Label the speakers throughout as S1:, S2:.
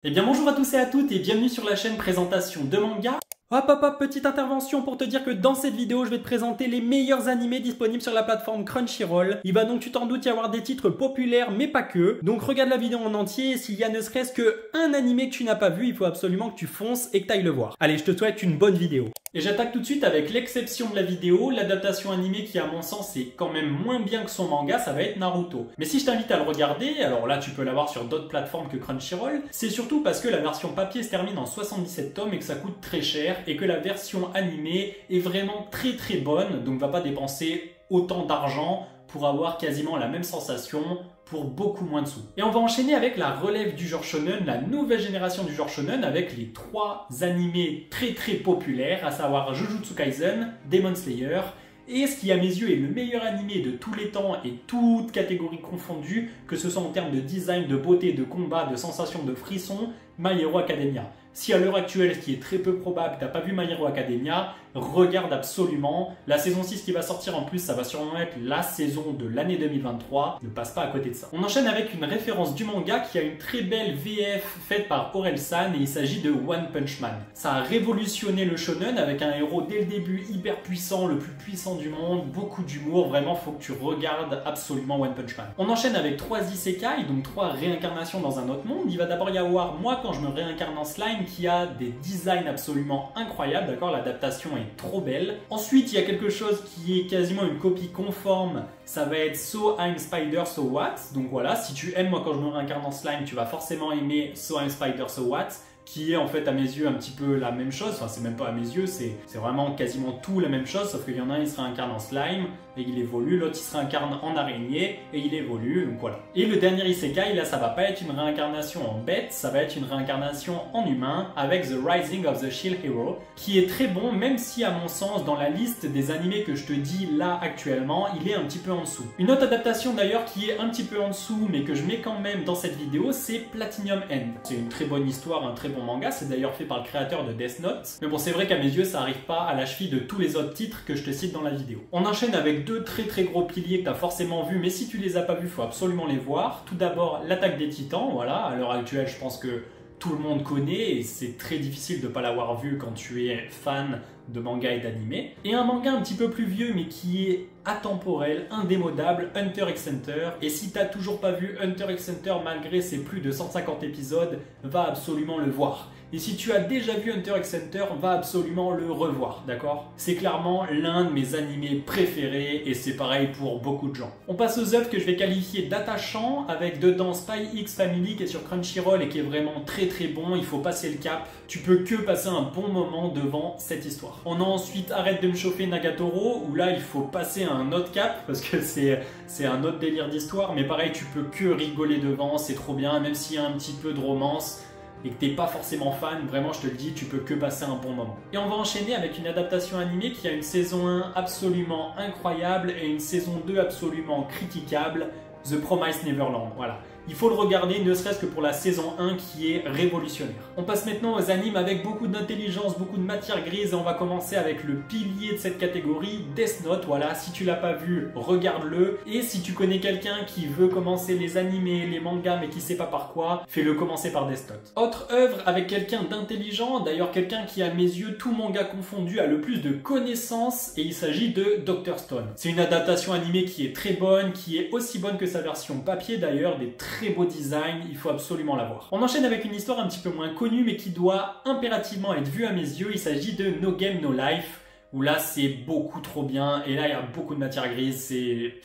S1: Eh bien bonjour à tous et à toutes et bienvenue sur la chaîne présentation de manga. Hop hop hop, petite intervention pour te dire que dans cette vidéo je vais te présenter les meilleurs animés disponibles sur la plateforme Crunchyroll. Il va donc tu t'en doutes y avoir des titres populaires mais pas que. Donc regarde la vidéo en entier et s'il y a ne serait-ce que un animé que tu n'as pas vu, il faut absolument que tu fonces et que tu ailles le voir. Allez, je te souhaite une bonne vidéo. Et j'attaque tout de suite avec l'exception de la vidéo, l'adaptation animée qui à mon sens est quand même moins bien que son manga, ça va être Naruto. Mais si je t'invite à le regarder, alors là tu peux l'avoir sur d'autres plateformes que Crunchyroll, c'est surtout parce que la version papier se termine en 77 tomes et que ça coûte très cher et que la version animée est vraiment très bonne, donc va pas dépenser autant d'argent pour avoir quasiment la même sensation pour beaucoup moins de sous. Et on va enchaîner avec la relève du genre shonen, la nouvelle génération du genre shonen avec les 3 animés très populaires, à savoir Jujutsu Kaisen, Demon Slayer, et ce qui à mes yeux est le meilleur animé de tous les temps et toutes catégories confondues, que ce soit en termes de design, de beauté, de combat, de sensation, de frisson, My Hero Academia. Si à l'heure actuelle, ce qui est très peu probable, t'as pas vu My Hero Academia, regarde absolument. La saison 6 qui va sortir en plus, ça va sûrement être la saison de l'année 2023. Ne passe pas à côté de ça. On enchaîne avec une référence du manga qui a une très belle VF faite par Orelsan et il s'agit de One Punch Man. Ça a révolutionné le shonen avec un héros dès le début hyper puissant, le plus puissant du monde, beaucoup d'humour. Vraiment, faut que tu regardes absolument One Punch Man. On enchaîne avec 3 isekai, donc 3 réincarnations dans un autre monde. Il va d'abord y avoir moi quand je me réincarne en slime qui a des designs absolument incroyables, d'accord, l'adaptation est trop belle. Ensuite, il y a quelque chose qui est quasiment une copie conforme, ça va être So I'm Spider, So What. Donc voilà, si tu aimes moi quand je me réincarne en slime, tu vas forcément aimer So I'm Spider, So What, qui est en fait à mes yeux un petit peu la même chose, enfin c'est même pas à mes yeux, c'est vraiment quasiment tout la même chose, sauf qu'il y en a un il se réincarne en slime et il évolue, l'autre il se réincarne en araignée et il évolue, donc voilà. Et le dernier isekai, là ça va pas être une réincarnation en bête, ça va être une réincarnation en humain avec The Rising of the Shield Hero, qui est très bon, même si à mon sens dans la liste des animés que je te dis là actuellement, il est un petit peu en dessous. Une autre adaptation d'ailleurs qui est un petit peu en dessous mais que je mets quand même dans cette vidéo, c'est Platinum End. C'est une très bonne histoire, un très bon manga, c'est d'ailleurs fait par le créateur de Death Note, mais bon c'est vrai qu'à mes yeux ça arrive pas à la cheville de tous les autres titres que je te cite dans la vidéo. On enchaîne avec 2 très gros piliers que tu as forcément vus, mais si tu les as pas vus, il faut absolument les voir. Tout d'abord l'Attaque des Titans, voilà, à l'heure actuelle je pense que tout le monde connaît et c'est très difficile de ne pas l'avoir vu quand tu es fan de manga et d'anime. Et un manga un petit peu plus vieux mais qui est atemporel, indémodable, Hunter x Hunter. Et si t'as toujours pas vu Hunter x Hunter malgré ses plus de 150 épisodes, va absolument le voir. Et si tu as déjà vu Hunter x Hunter, va absolument le revoir, d'accord? C'est clairement l'un de mes animés préférés et c'est pareil pour beaucoup de gens. On passe aux œuvres que je vais qualifier d'attachants avec dedans Spy X Family qui est sur Crunchyroll et qui est vraiment très bon, il faut passer le cap. Tu peux que passer un bon moment devant cette histoire. On a ensuite Arrête de me chauffer Nagatoro où là il faut passer un autre cap parce que c'est un autre délire d'histoire mais pareil tu peux que rigoler devant, c'est trop bien même s'il y a un petit peu de romance et que t'es pas forcément fan, vraiment je te le dis, tu peux que passer un bon moment. Et on va enchaîner avec une adaptation animée qui a une saison 1 absolument incroyable et une saison 2 absolument critiquable, The Promised Neverland, voilà. Il faut le regarder, ne serait-ce que pour la saison 1 qui est révolutionnaire. On passe maintenant aux animes avec beaucoup d'intelligence, beaucoup de matière grise et on va commencer avec le pilier de cette catégorie, Death Note. Voilà, si tu l'as pas vu, regarde-le. Et si tu connais quelqu'un qui veut commencer les animés, les mangas mais qui sait pas par quoi, fais-le commencer par Death Note. Autre œuvre avec quelqu'un d'intelligent, d'ailleurs quelqu'un qui à mes yeux, tout manga confondu, a le plus de connaissances et il s'agit de Dr. Stone. C'est une adaptation animée qui est très bonne, qui est aussi bonne que sa version papier d'ailleurs, des très beau design, il faut absolument la voir. On enchaîne avec une histoire un petit peu moins connue mais qui doit impérativement être vue à mes yeux, il s'agit de No Game No Life où là c'est beaucoup trop bien et là il y a beaucoup de matière grise, c'est...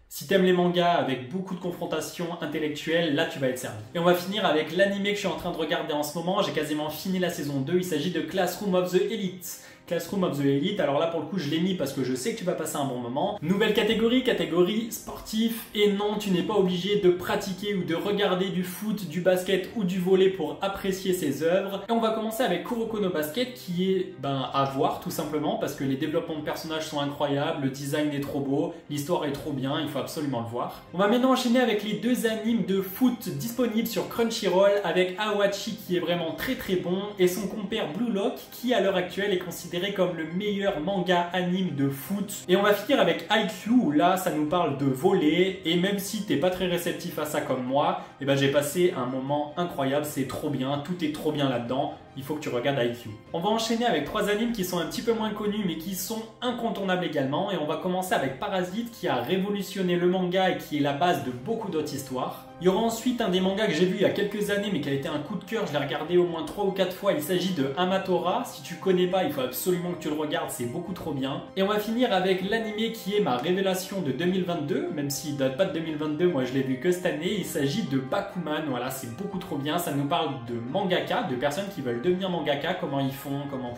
S1: Si t'aimes les mangas avec beaucoup de confrontations intellectuelles, là tu vas être servi. Et on va finir avec l'animé que je suis en train de regarder en ce moment, j'ai quasiment fini la saison 2, il s'agit de Classroom of the Elite. Classroom of the Elite, alors là pour le coup je l'ai mis parce que je sais que tu vas passer un bon moment. Nouvelle catégorie, catégorie sportif, et non tu n'es pas obligé de pratiquer ou de regarder du foot, du basket ou du volley pour apprécier ces œuvres. Et on va commencer avec Kuroko no Basket qui est à voir tout simplement parce que les développements de personnages sont incroyables, le design est trop beau, l'histoire est trop bien, il faut absolument le voir. On va maintenant enchaîner avec les 2 animes de foot disponibles sur Crunchyroll avec Awachi qui est vraiment très bon et son compère Blue Lock qui à l'heure actuelle est considéré considéré comme le meilleur manga anime de foot. Et on va finir avec IQ, où là ça nous parle de volley, et même si t'es pas très réceptif à ça comme moi, et ben j'ai passé un moment incroyable, c'est trop bien, tout est trop bien là-dedans. Il faut que tu regardes IQ. On va enchaîner avec 3 animes qui sont un petit peu moins connus mais qui sont incontournables également. Et on va commencer avec Parasite qui a révolutionné le manga et qui est la base de beaucoup d'autres histoires. Il y aura ensuite un des mangas que j'ai vu il y a quelques années mais qui a été un coup de cœur. Je l'ai regardé au moins 3 ou 4 fois. Il s'agit de Hamatora. Si tu connais pas, il faut absolument que tu le regardes. C'est beaucoup trop bien. Et on va finir avec l'animé qui est ma révélation de 2022. Même s'il date pas de 2022, moi je l'ai vu que cette année. Il s'agit de Bakuman. Voilà, c'est beaucoup trop bien. Ça nous parle de mangaka, de personnes qui veulent devenir mangaka, comment ils font, comment...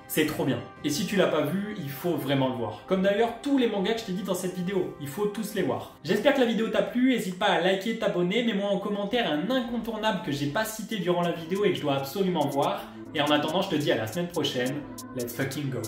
S1: C'est trop bien. Et si tu l'as pas vu, il faut vraiment le voir. Comme d'ailleurs tous les mangas que je t'ai dit dans cette vidéo, il faut tous les voir. J'espère que la vidéo t'a plu, n'hésite pas à liker, t'abonner, mets-moi en commentaire un incontournable que j'ai pas cité durant la vidéo et que je dois absolument voir. Et en attendant, je te dis à la semaine prochaine, let's fucking go.